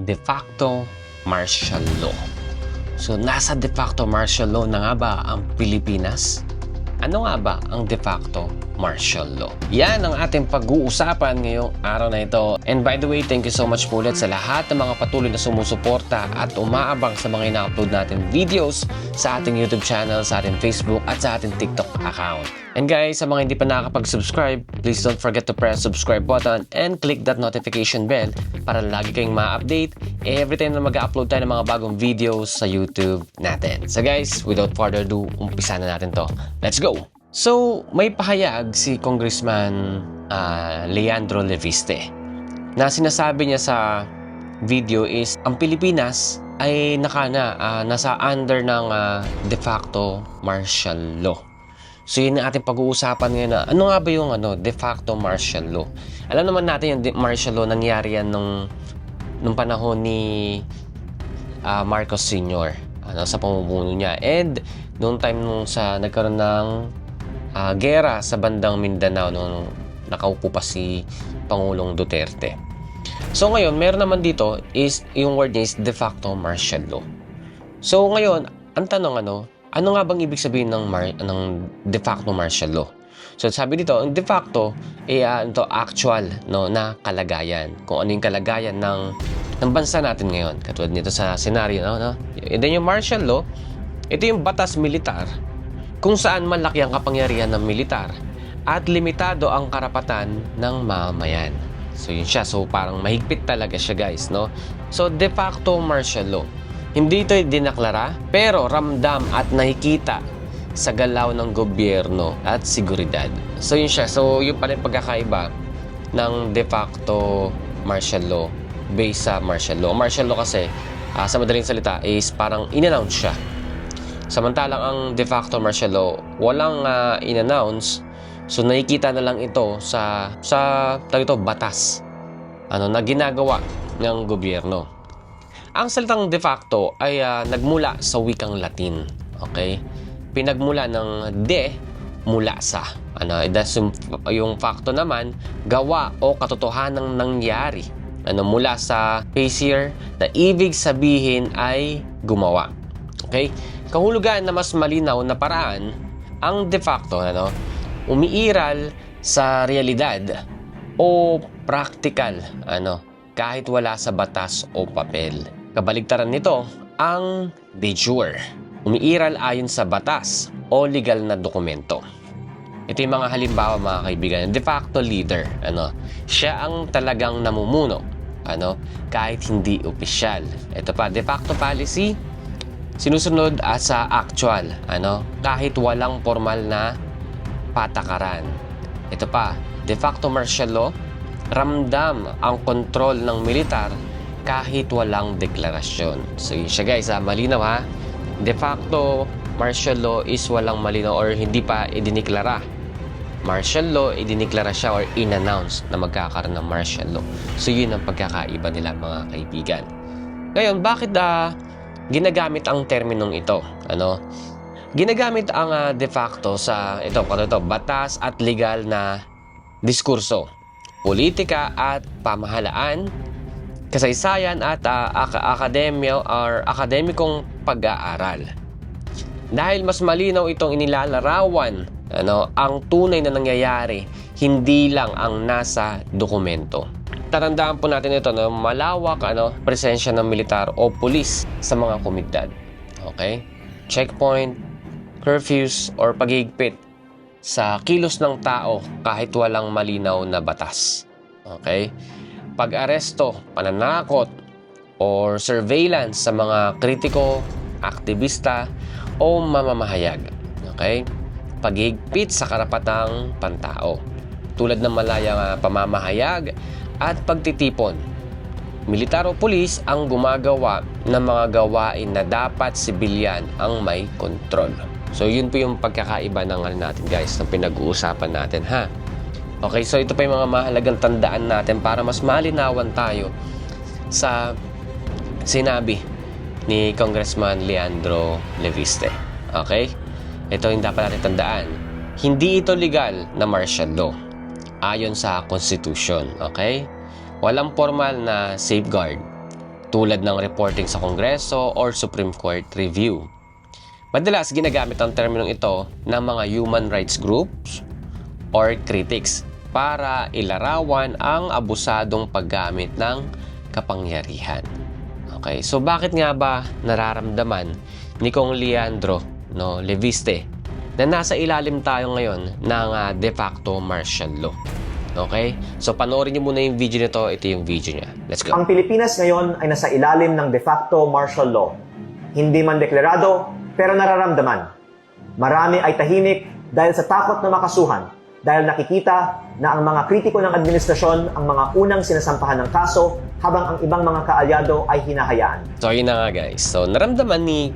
de facto martial law. So, nasa de facto martial law na nga ba ang Pilipinas? Ano nga ba ang de facto martial law? Yan ang ating pag-uusapan ngayong araw na ito. And by the way, thank you so much po ulit sa lahat ng mga patuloy na sumusuporta at umaabang sa mga ina-upload natin videos sa ating YouTube channel, sa ating Facebook at sa ating TikTok account. And guys, sa mga hindi pa nakakapag-subscribe, please don't forget to press subscribe button and click that notification bell para lagi kayong ma-update every time na mag-upload tayo ng mga bagong videos sa YouTube natin. So guys, without further ado, umpisa na natin to. Let's go! So, may pahayag si Congressman Leandro Leviste na sinasabi niya sa video is ang Pilipinas ay nasa under ng de facto martial law. So yun ang ating pag-uusapan ngayon na ano nga ba yung de facto martial law. Alam naman natin yung martial law nangyari yan nung panahon ni Marcos Sr. Sa pamumuno niya. And noong time nagkaroon ng gera sa bandang Mindanao nung nakaupo pa si Pangulong Duterte. So ngayon, meron naman dito is yung word niya is de facto martial law. So ngayon, ang tanong ano nga bang ibig sabihin ng de facto martial law? So sabi dito, ang de facto actual na kalagayan. Kung ano yung kalagayan ng bansa natin ngayon. Katulad nito sa senaryo, And then yung martial law, ito yung batas militar kung saan malaki ang kapangyarihan ng militar at limitado ang karapatan ng mamamayan. So yun siya. So parang mahigpit talaga siya, guys, So de facto martial law. Hindi ito dinaklara, pero ramdam at nakikita sa galaw ng gobyerno at seguridad. So yun siya. So yun pala yung pagkakaiba ng de facto martial law based sa martial law. Martial law kasi, sa madaling salita, is parang in-announce siya. Samantalang ang de facto martial law, walang in-announce. So nakikita na lang ito sa batas na ginagawa ng gobyerno. Ang salitang de facto ay nagmula sa wikang Latin. Okay? Pinagmula ng de, mula sa. Yung facto naman, gawa o katotohanang nangyari. Mula sa facier na ibig sabihin ay gumawa. Okay? Kahulugan na mas malinaw na paraan, ang de facto, umiiral sa realidad o practical, kahit wala sa batas o papel. Kabaligtaran nito, ang de jure. Umiiral ayon sa batas o legal na dokumento. Ito yung mga halimbawa, mga kaibigan. De facto leader. Siya ang talagang namumuno. Kahit hindi opisyal. Ito pa, de facto policy. Sinusunod sa actual. Kahit walang formal na patakaran. Ito pa, de facto martial law. Ramdam ang kontrol ng militar kahit walang deklarasyon. So yun siya, guys, malinaw De facto martial law is walang malinaw or hindi pa idiniklara. Martial law, idiniklara siya or in-announce na magkakaroon ng martial law. So yun ang pagkakaiba nila, mga kaibigan. Ngayon, bakit ginagamit ang terminong ito? Ginagamit ang de facto sa batas at legal na diskurso, politika at pamahalaan, kasaysayan at akademikong pag-aaral. Dahil mas malinaw itong inilalarawan ang tunay na nangyayari, hindi lang ang nasa dokumento. Tatandaan po natin ito na malawak presensya ng militar o pulis sa mga komunidad. Okay? Checkpoint, curfews, or paghihigpit sa kilos ng tao kahit walang malinaw na batas. Okay? Pag-aresto, pananakot, or surveillance sa mga kritiko, aktivista, o mamamahayag. Okay? Paghihigpit sa karapatang pantao. Tulad ng malayang pamamahayag at pagtitipon. Militar o pulis ang gumagawa ng mga gawain na dapat sibilyan ang may kontrol. So, yun po yung pagkakaiba ng natin, guys, na pinag-uusapan natin, Okay, so ito pa yung mga mahalagang tandaan natin para mas malinawan tayo sa sinabi ni Congressman Leandro Leviste. Okay? Ito yung dapat natin tandaan. Hindi ito legal na martial law ayon sa Constitution. Okay? Walang formal na safeguard tulad ng reporting sa Kongreso or Supreme Court review. Madalas ginagamit ang terminong ito ng mga human rights groups or critics para ilarawan ang abusadong paggamit ng kapangyarihan. Okay, so bakit nga ba nararamdaman ni Kong Leandro Leviste na nasa ilalim tayo ngayon ng de facto martial law? Okay? So panoorin niyo muna yung video nito. Ito yung video niya. Let's go. Ang Pilipinas ngayon ay nasa ilalim ng de facto martial law. Hindi man deklarado, pero nararamdaman. Marami ay tahimik dahil sa takot na makasuhan, dahil nakikita na ang mga kritiko ng administrasyon ang mga unang sinasampahan ng kaso habang ang ibang mga kaalyado ay hinahayaan. So yun na nga guys. So naramdaman ni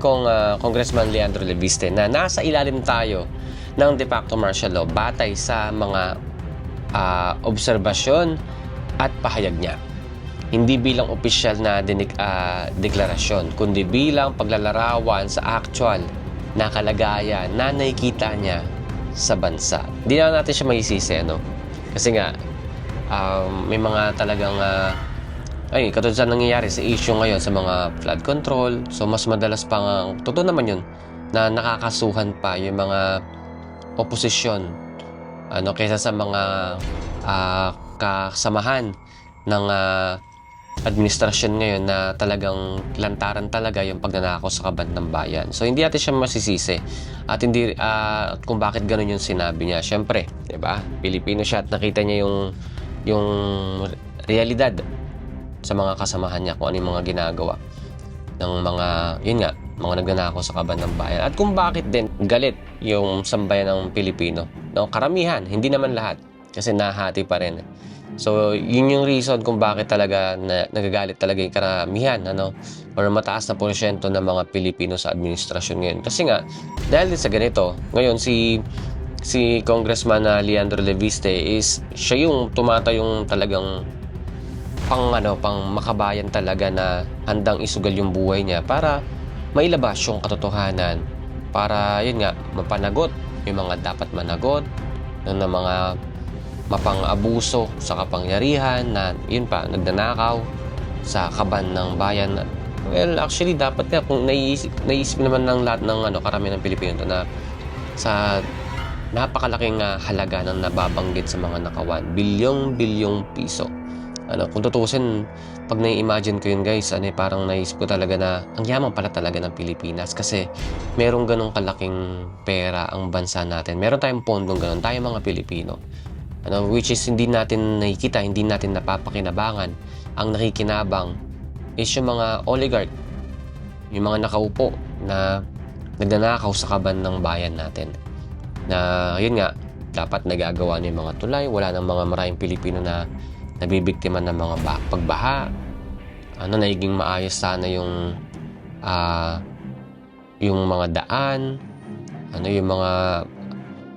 Congressman Leandro Leviste na nasa ilalim tayo ng de facto martial law batay sa mga obserbasyon at pahayag niya. Hindi bilang opisyal na deklarasyon, kundi bilang paglalarawan sa actual na kalagayan na nakikita niya sa bansa. Hindi na natin siya maisisi, no? Kasi nga, may mga talagang katulad sa nangyayari sa issue ngayon sa mga flood control. So mas madalas pang totoo naman yun na nakakasuhan pa yung mga oposisyon kaysa sa mga kasamahan ng administrasyon ngayon na talagang lantaran talaga yung pagnanakaw sa kaban ng bayan. So hindi natin siya masisisi at hindi kung bakit ganun yung sinabi niya. Syempre, 'di ba? Pilipino siya at nakita niya yung realidad sa mga kasamahan niya kung ano yung mga ginagawa ng mga mga nagnanakaw sa kaban ng bayan. At kung bakit din galit yung sambayan ng Pilipino. No, karamihan, hindi naman lahat kasi nahati pa rin. So, yun yung reason kung bakit talaga nagagalit talaga yung karamihan, or mataas na porsyento ng mga Pilipino sa administrasyon ngayon. Kasi nga, dahil sa ganito, ngayon si Congressman Leandro Leviste is siya yung tumatayong talagang pang makabayan talaga na handang isugal yung buhay niya para mailabas yung katotohanan, para yun nga, mapanagot yung mga dapat managot ng mga mapang-abuso sa kapangyarihan na yun pa, nagnanakaw sa kaban ng bayan. Well, actually, dapat nga, kung naisip naman ng lahat ng karamihan ng Pilipino na sa napakalaking halaga ng nababanggit sa mga nakawan, bilyong piso. Kung tutusin, pag nai-imagine ko yun guys, parang naisip ko talaga na ang yaman pala talaga ng Pilipinas kasi merong ganong kalaking pera ang bansa natin. Meron tayong pondong ganon, tayo mga Pilipino. Which is hindi natin nakikita, hindi natin napapakinabangan. Ang nakikinabang is yung mga oligarch, yung mga nakaupo na nagnanakaw sa kaban ng bayan natin. Na yun nga, dapat nagagawa ng mga tulay, wala ng mga maraming Pilipino na nabibiktima ng mga pagbaha. Nagiging maayos sana yung mga daan,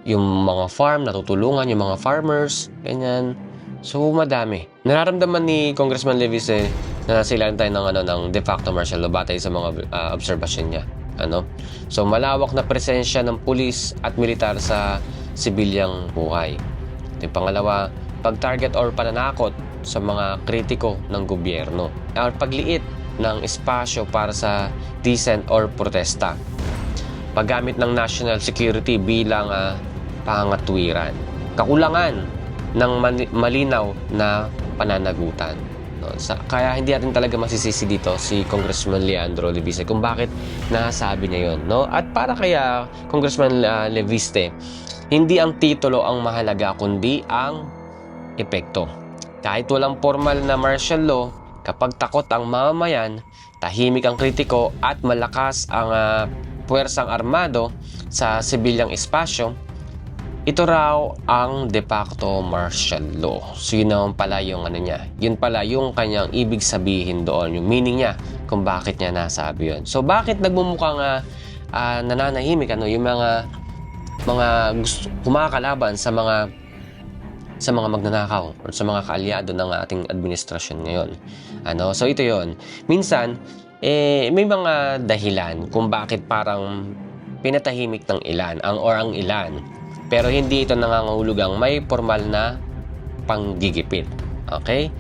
yung mga farm, natutulungan yung mga farmers, ganyan. So, madami. Nararamdaman ni Congressman Leviste na nasa ilalim tayo ng de facto martial law batay sa mga obserbasyon niya. So, malawak na presensya ng pulis at militar sa sibilyang buhay. Yung pangalawa, pag-target or pananakot sa mga kritiko ng gobyerno. Or pagliit ng espasyo para sa dissent or protesta. Paggamit ng national security bilang pangatwiran. Kakulangan ng malinaw na pananagutan. Kaya hindi natin talaga masisisi dito si Congressman Leandro Leviste kung bakit nasabi niya yun. At para kaya Congressman Leviste, hindi ang titulo ang mahalaga kundi ang epekto. Kahit walang formal na martial law, kapag takot ang mamamayan, tahimik ang kritiko at malakas ang puwersang armado sa sibilyang espasyo, ito raw ang de facto martial law. So yun naman pala yung niya. Yun pala yung kanyang ibig sabihin doon, yung meaning niya kung bakit niya nasabi yun. So bakit nagmumukhang nananahimik yung mga kumakalaban sa mga magnanakaw or sa mga kaalyado ng ating administrasyon ngayon. So ito yon. Minsan, may mga dahilan kung bakit parang pinatahimik ng ilan, ang ilan. Pero hindi ito nangangahulugang may formal na panggigipit. Okay?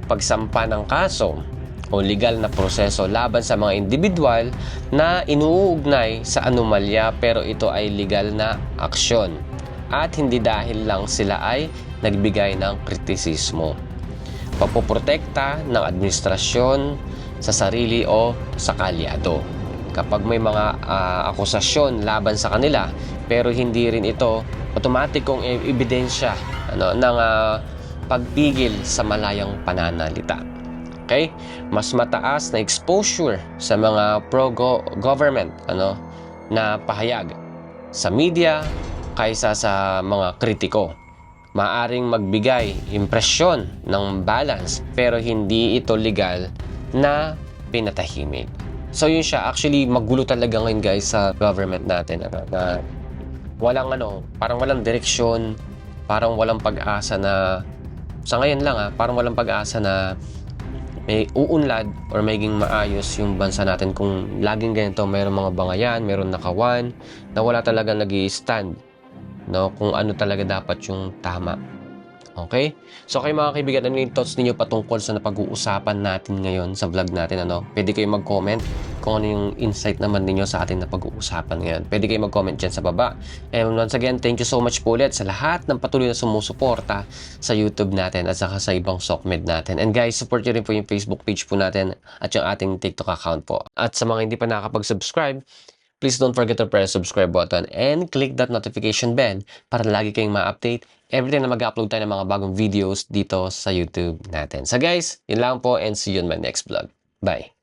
Pagsampa ng kaso o legal na proseso laban sa mga individual na inuugnay sa anomalya, pero ito ay legal na aksyon at hindi dahil lang sila ay nagbigay ng kritisismo. Pagpoprotekta ng administrasyon sa sarili o sa kalyado. Kapag may mga akusasyon laban sa kanila pero hindi rin ito otomatikong ebidensya ng pagpigil sa malayang pananalita. Okay? Mas mataas na exposure sa mga pro-government na pahayag sa media kaysa sa mga kritiko. Maaring magbigay impresyon ng balance pero hindi ito legal na pinatahimik. So yun siya, actually magulo talaga ngayon guys sa government natin na walang parang walang direksyon, parang walang pag-asa na sa ngayon lang parang walang pag-asa na may uunlad or maging maayos yung bansa natin kung laging ganito, mayroong mga bangayan, mayroong nakawan na wala talaga nag-i-stand kung ano talaga dapat yung tama. Okay? So kayo mga kaibigan, ano yung thoughts ninyo patungkol sa napag-uusapan natin ngayon sa vlog natin? Pwede kayo mag-comment kung ano yung insight naman ninyo sa ating napag-uusapan ngayon. Pwede kayo mag-comment dyan sa baba. And once again, thank you so much po ulit sa lahat ng patuloy na sumusuporta sa YouTube natin at saka sa ibang SOCMED natin. And guys, support nyo rin po yung Facebook page po natin at yung ating TikTok account po. At sa mga hindi pa nakakapag-subscribe, please don't forget to press subscribe button and click that notification bell para lagi kayong ma-update every time na mag-upload tayo ng mga bagong videos dito sa YouTube natin. So guys, yun lang po and see you in my next vlog. Bye!